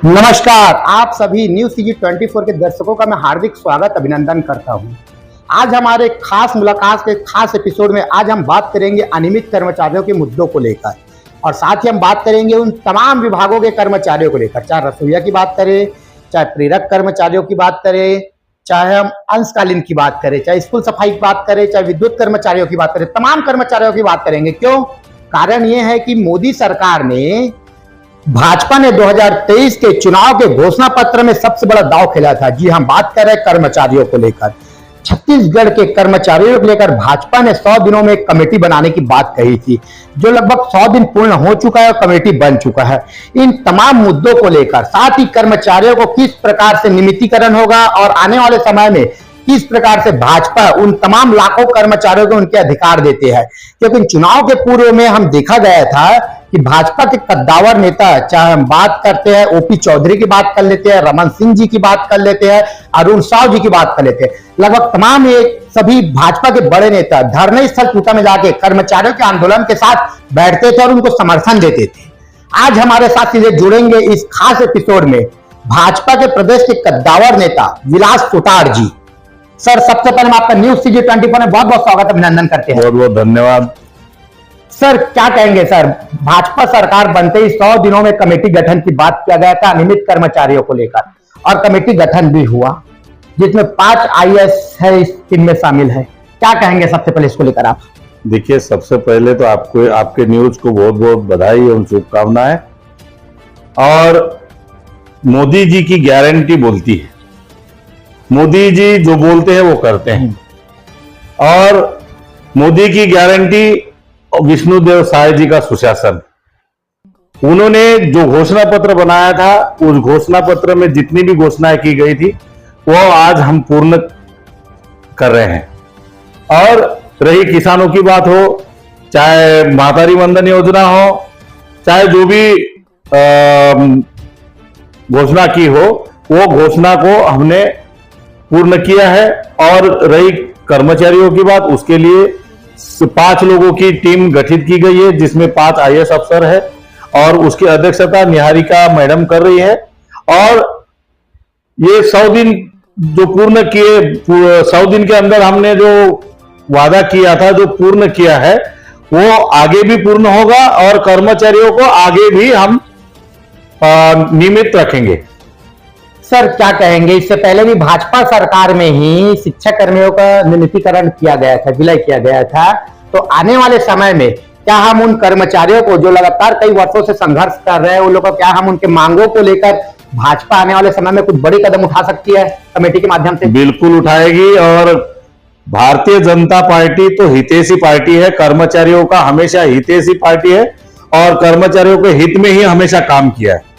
नमस्कार, आप सभी न्यूज CG24 के दर्शकों का मैं हार्दिक स्वागत अभिनंदन करता हूं। आज हमारे खास मुलाकात के खास एपिसोड में आज हम बात करेंगे अनियमित कर्मचारियों के मुद्दों को लेकर और साथ ही हम बात करेंगे उन तमाम विभागों के कर्मचारियों को लेकर, चाहे रसोइया की बात करें, चाहे प्रेरक कर्मचारियों की बात करें, चाहे हम अंशकालीन की बात करें, चाहे स्कूल सफाई की बात करें, चाहे विद्युत कर्मचारियों की बात करें, तमाम कर्मचारियों की बात करेंगे। क्यों? कारण यह है कि मोदी सरकार ने भाजपा ने 2023 के चुनाव के घोषणा पत्र में सबसे बड़ा दांव खेला था। जी हम बात कर रहे हैं कर्मचारियों को लेकर। छत्तीसगढ़ के कर्मचारियों को लेकर भाजपा ने 100 दिनों में एक कमेटी बनाने की बात कही थी, जो लगभग 100 दिन पूर्ण हो चुका है और कमेटी बन चुका है। इन तमाम मुद्दों को लेकर, साथ ही कर्मचारियों को किस प्रकार से नियमितीकरण होगा और आने वाले समय में किस प्रकार से भाजपा उन तमाम लाखों कर्मचारियों को उनके अधिकार देते हैं, क्योंकि चुनाव के पूर्व में हम देखा गया था कि भाजपा के कद्दावर नेता, चाहे हम बात करते हैं ओपी चौधरी की बात कर लेते हैं, रमन सिंह जी की बात कर लेते हैं, अरुण साव जी की बात कर लेते हैं, लगभग तमाम सभी भाजपा के बड़े नेता धरने स्थल टूटा में जाके कर्मचारियों के आंदोलन के साथ बैठते थे और उनको समर्थन देते थे। आज हमारे साथ सीधे जुड़ेंगे इस खास एपिसोड में भाजपा के प्रदेश के कद्दावर नेता विलास सुतार जी। सर, सबसे पहले हम आपका न्यूज CG24 में बहुत बहुत स्वागत अभिनंदन करते हैं। बहुत बहुत धन्यवाद। सर, क्या कहेंगे सर, भाजपा सरकार बनते ही 100 दिनों में कमेटी गठन की बात किया गया था अनियमित कर्मचारियों को लेकर और कमेटी गठन भी हुआ, जिसमें 5 IAS है इस टीम में शामिल है। क्या कहेंगे सबसे पहले इसको लेकर आप? देखिए, सबसे पहले तो आपको आपके न्यूज को बहुत बहुत बधाई एवं शुभकामनाएं। और मोदी जी की गारंटी बोलती है, मोदी जी जो बोलते हैं वो करते हैं। और मोदी की गारंटी विष्णुदेव साय जी का सुशासन, उन्होंने जो घोषणा पत्र बनाया था, उस घोषणा पत्र में जितनी भी घोषणाएं की गई थी वो आज हम पूर्ण कर रहे हैं। और रही किसानों की बात हो, चाहे मातारी वंदन योजना हो, चाहे जो भी घोषणा की हो, वो घोषणा को हमने पूर्ण किया है। और रही कर्मचारियों की बात, उसके लिए 5 लोगों की टीम गठित की गई है, जिसमें 5 IAS अफसर है और उसकी अध्यक्षता निहारिका मैडम कर रही है। और ये 100 दिन जो पूर्ण किए, 100 दिन के अंदर हमने जो वादा किया था, जो पूर्ण किया है, वो आगे भी पूर्ण होगा और कर्मचारियों को आगे भी हम नियमित रखेंगे। सर, क्या कहेंगे, इससे पहले भी भाजपा सरकार में ही शिक्षा कर्मियों का नियमितीकरण किया गया था, विलय किया गया था, तो आने वाले समय में क्या हम उन कर्मचारियों को जो लगातार कई वर्षों से संघर्ष कर रहे हैं, उन लोगों को क्या हम उनके मांगों को लेकर भाजपा आने वाले समय में कुछ बड़ी कदम उठा सकती है कमेटी के माध्यम से? बिल्कुल उठाएगी। और भारतीय जनता पार्टी तो हितैषी पार्टी है, कर्मचारियों का हमेशा हितैषी पार्टी है और कर्मचारियों के हित में ही हमेशा काम किया है।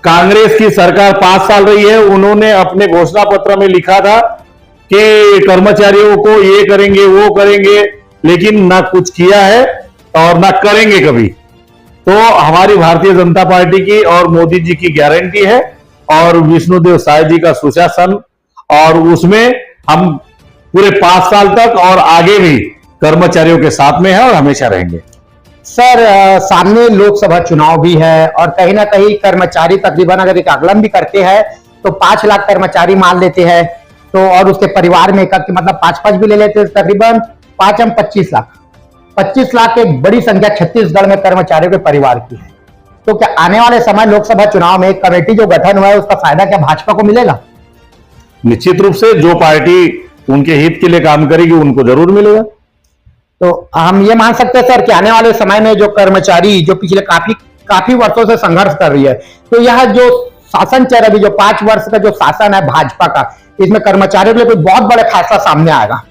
कांग्रेस की सरकार 5 साल रही है, उन्होंने अपने घोषणा पत्र में लिखा था कि कर्मचारियों को ये करेंगे वो करेंगे, लेकिन ना कुछ किया है और ना करेंगे कभी। तो हमारी भारतीय जनता पार्टी की और मोदी जी की गारंटी है और विष्णुदेव साय जी का सुशासन, और उसमें हम पूरे 5 साल तक और आगे भी कर्मचारियों के साथ में है और हमेशा रहेंगे। सर, सामने लोकसभा चुनाव भी है और कहीं ना कहीं कर्मचारी तकरीबन अगर एक आकलन भी करते हैं तो 5 लाख कर्मचारी मान लेते हैं, तो और उसके परिवार में मतलब 5-5 भी ले लेते हैं, तकरीबन 5 हम 25 लाख 25 लाख एक बड़ी संख्या छत्तीसगढ़ में कर्मचारियों के परिवार की है। तो क्या आने वाले समय लोकसभा चुनाव में कमेटी जो गठन हुआ है उसका फायदा क्या भाजपा को मिलेगा? निश्चित रूप से जो पार्टी उनके हित के लिए काम करेगी उनको जरूर मिलेगा। तो हम ये मान सकते हैं सर कि आने वाले समय में जो कर्मचारी जो पिछले काफी वर्षों से संघर्ष कर रही है, तो यह जो शासन चल रहा है, जो 5 वर्ष का जो शासन है भाजपा का, इसमें कर्मचारियों के लिए कोई बहुत बड़ा फैसला सामने आएगा?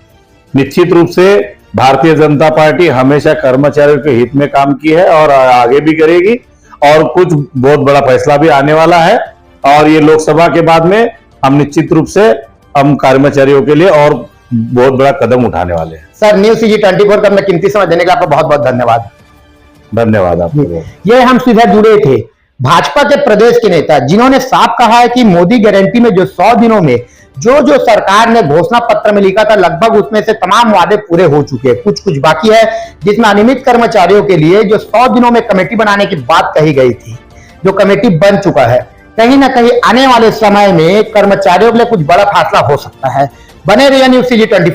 निश्चित रूप से भारतीय जनता पार्टी हमेशा कर्मचारियों के हित में काम की है और आगे भी करेगी, और कुछ बहुत बड़ा फैसला भी आने वाला है। और ये लोकसभा के बाद में हम निश्चित रूप से हम कर्मचारियों के लिए और बहुत बड़ा कदम उठाने वाले हैं। सर, न्यूज CG24 का अपना कीमती समय देने का आपका बहुत बहुत धन्यवाद। धन्यवाद आपको। ये हम सीधे जुड़े थे भाजपा के प्रदेश के नेता, जिन्होंने साफ कहा है कि मोदी गारंटी में जो 100 दिनों में जो सरकार ने घोषणा पत्र में लिखा था, लगभग उसमें से तमाम वादे पूरे हो चुके हैं, कुछ कुछ बाकी है, जिसमें अनियमित कर्मचारियों के लिए जो 100 दिनों में कमेटी बनाने की बात कही गई थी, जो कमेटी बन चुका है। कहीं ना कहीं आने वाले समय में कर्मचारियों के लिए कुछ बड़ा फैसला हो सकता है। बने रहिए न्यूज़ CG 24।